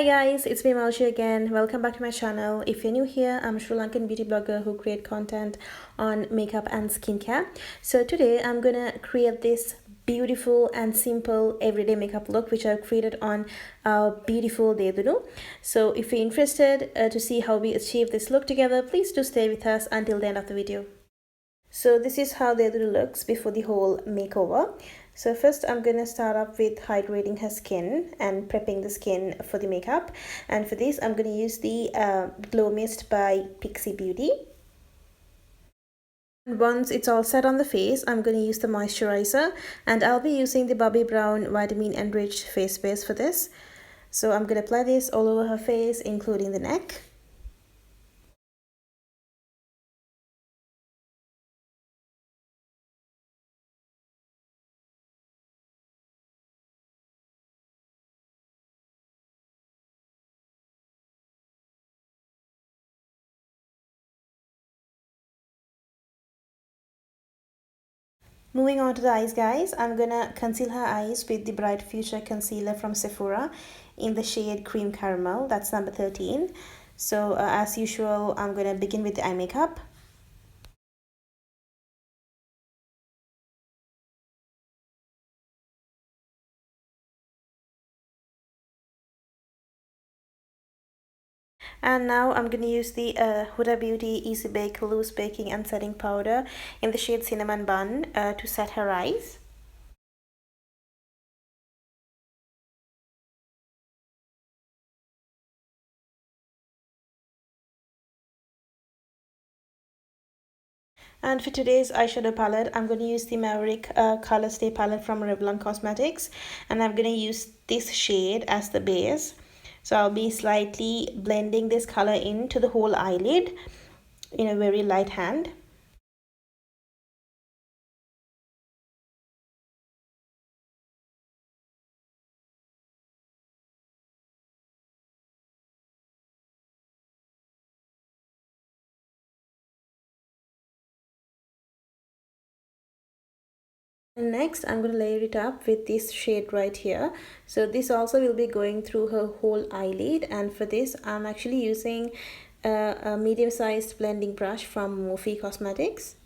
Hi guys, it's me Malshi again. Welcome back to my channel. If you're new here, I'm a Sri Lankan beauty blogger who create content on makeup and skincare. So today I'm gonna create this beautiful and simple everyday makeup look which I've created on our beautiful Dedunu. So if you're interested to see how we achieve this look together, please do stay with us until the end of the video. So this is how the other looks before the whole makeover. So first I'm going to start up with hydrating her skin and prepping the skin for the makeup. And for this I'm going to use the Glow Mist by Pixie Beauty. And once it's all set on the face, I'm going to use the moisturizer, and I'll be using the Bobbi Brown Vitamin Enriched Face Base for this. So I'm going to apply this all over her face, including the neck. Moving on to the eyes, guys, I'm gonna conceal her eyes with the Bright Future Concealer from Sephora in the shade Cream Caramel. That's number 13. So as usual, I'm gonna begin with the eye makeup. And now I'm going to use the Huda Beauty Easy Bake Loose Baking and Setting Powder in the shade Cinnamon Bun to set her eyes. And for today's eyeshadow palette, I'm going to use the Maverick Color Stay palette from Revlon Cosmetics. And I'm going to use this shade as the base. So I'll be slightly blending this color into the whole eyelid in a very light hand. And next I'm going to layer it up with this shade right here. So this also will be going through her whole eyelid, and for this I'm actually using a medium-sized blending brush from Morphe Cosmetics.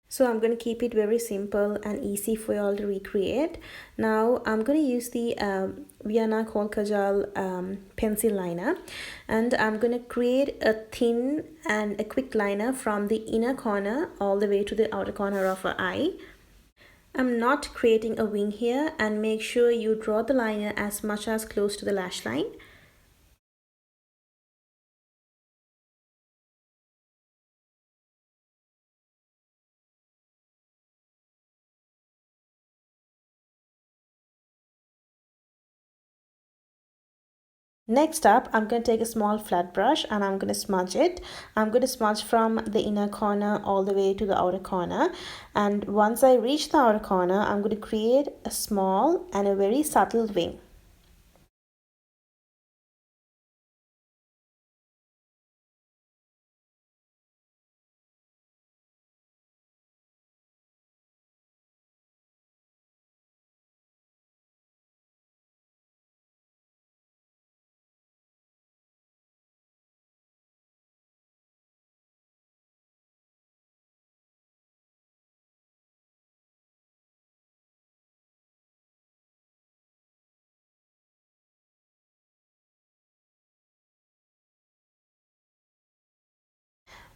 So I'm going to keep it very simple and easy for you all to recreate. Now I'm going to use the Vienna Kohl Kajal pencil liner, and I'm going to create a thin and a quick liner from the inner corner all the way to the outer corner of her eye. I'm not creating a wing here, and make sure you draw the liner as much as close to the lash line. Next up, I'm going to take a small flat brush and I'm going to smudge it. I'm going to smudge from the inner corner all the way to the outer corner. And once I reach the outer corner, I'm going to create a small and a very subtle wing.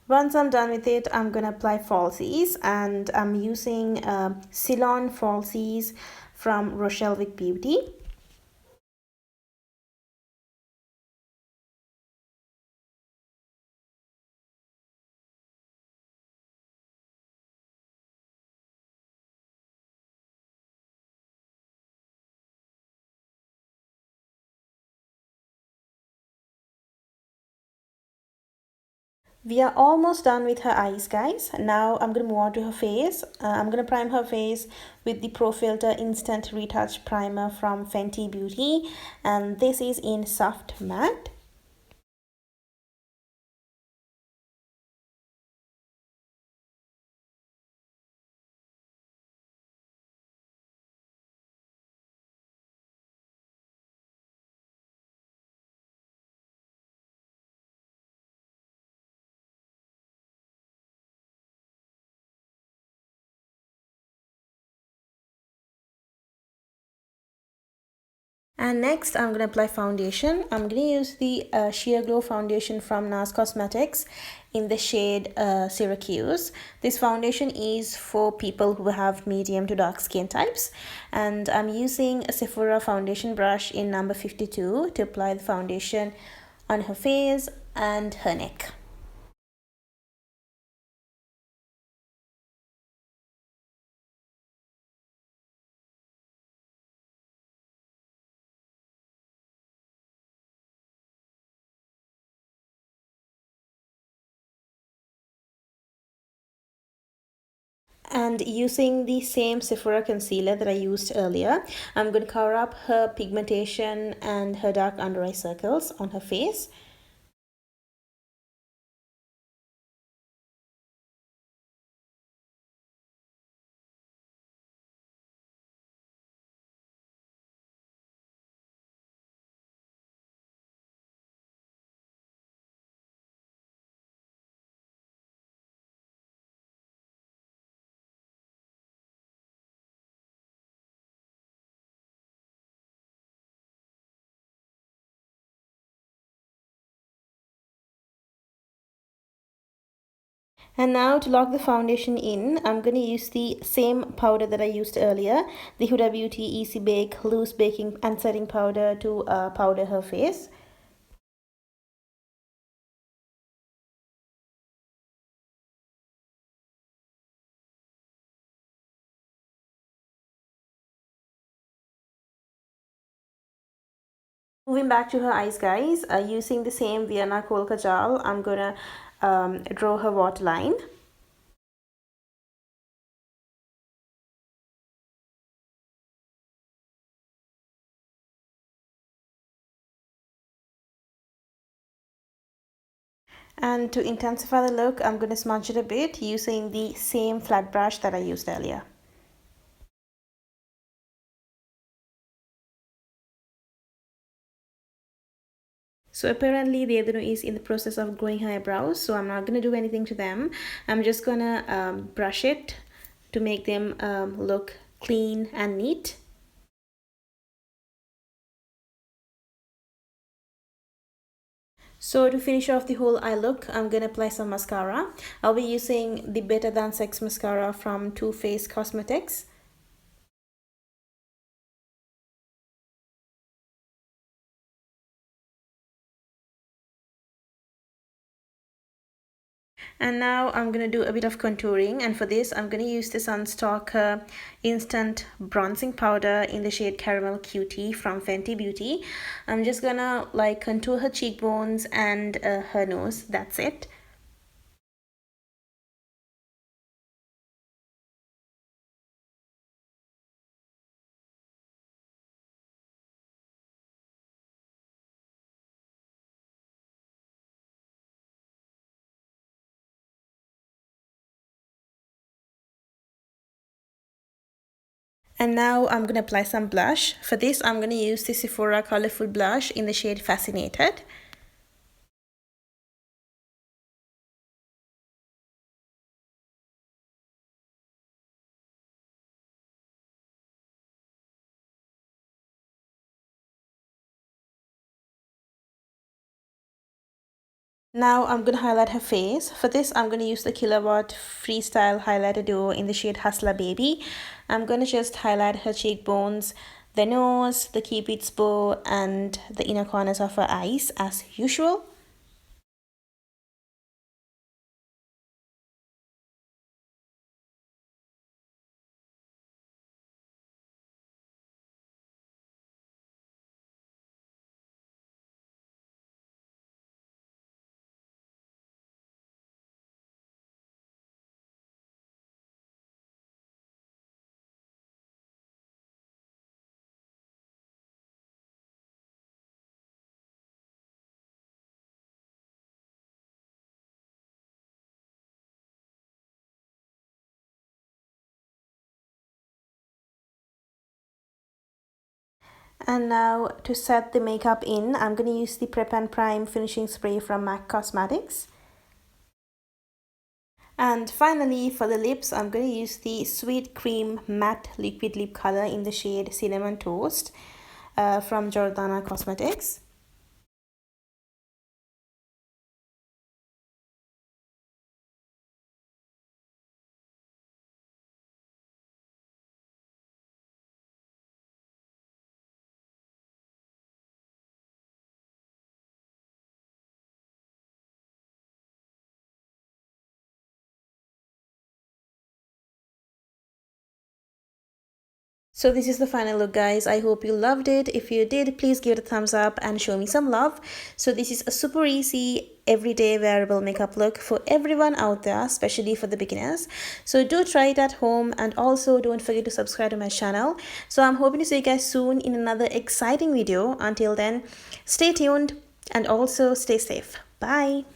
Once I'm done with it, I'm going to apply falsies, and I'm using Ceylon falsies from Rochelle Wick Beauty. We are almost done with her eyes, guys. Now I'm going to move on to her face. I'm going to prime her face with the Pro Filter Instant Retouch Primer from Fenty Beauty. And this is in Soft Matte. And next, I'm going to apply foundation. I'm going to use the Sheer Glow foundation from NARS Cosmetics in the shade Syracuse. This foundation is for people who have medium to dark skin types. And I'm using a Sephora foundation brush in number 52 to apply the foundation on her face and her neck. And using the same Sephora concealer that I used earlier, I'm going to cover up her pigmentation and her dark under eye circles on her face. And now to lock the foundation in, I'm going to use the same powder that I used earlier, the Huda Beauty Easy Bake Loose Baking and Setting Powder to powder her face. Moving back to her eyes, guys, using the same Vienna Kohl Kajal, I'm going to draw her waterline. And to intensify the look, I'm going to smudge it a bit using the same flat brush that I used earlier. So apparently Dedunu is in the process of growing her eyebrows, so I'm not going to do anything to them. I'm just going to brush it to make them look clean and neat. So to finish off the whole eye look, I'm going to apply some mascara. I'll be using the Better Than Sex mascara from Too Faced Cosmetics. And now I'm going to do a bit of contouring, and for this I'm going to use the Sunstalker Instant Bronzing Powder in the shade Caramel Cutie from Fenty Beauty. I'm just gonna like contour her cheekbones and her nose. That's it. And now I'm going to apply some blush. For this, I'm going to use the Sephora Colorful Blush in the shade Fascinated. Now I'm going to highlight her face. For this, I'm going to use the Kilowatt Freestyle Highlighter Duo in the shade Hustler Baby. I'm going to just highlight her cheekbones, the nose, the Cupid's bow, and the inner corners of her eyes as usual. And now to set the makeup in, I'm going to use the Prep and Prime Finishing Spray from MAC Cosmetics. And finally, for the lips, I'm going to use the Sweet Cream Matte Liquid Lip Color in the shade Cinnamon Toast. from Jordana Cosmetics. So this is the final look, guys. I hope you loved it. If you did, please give it a thumbs up and show me some love. So this is a super easy everyday wearable makeup look for everyone out there, especially for the beginners. So do try it at home, and also don't forget to subscribe to my channel. So I'm hoping to see you guys soon in another exciting video. Until then, stay tuned and also stay safe. Bye.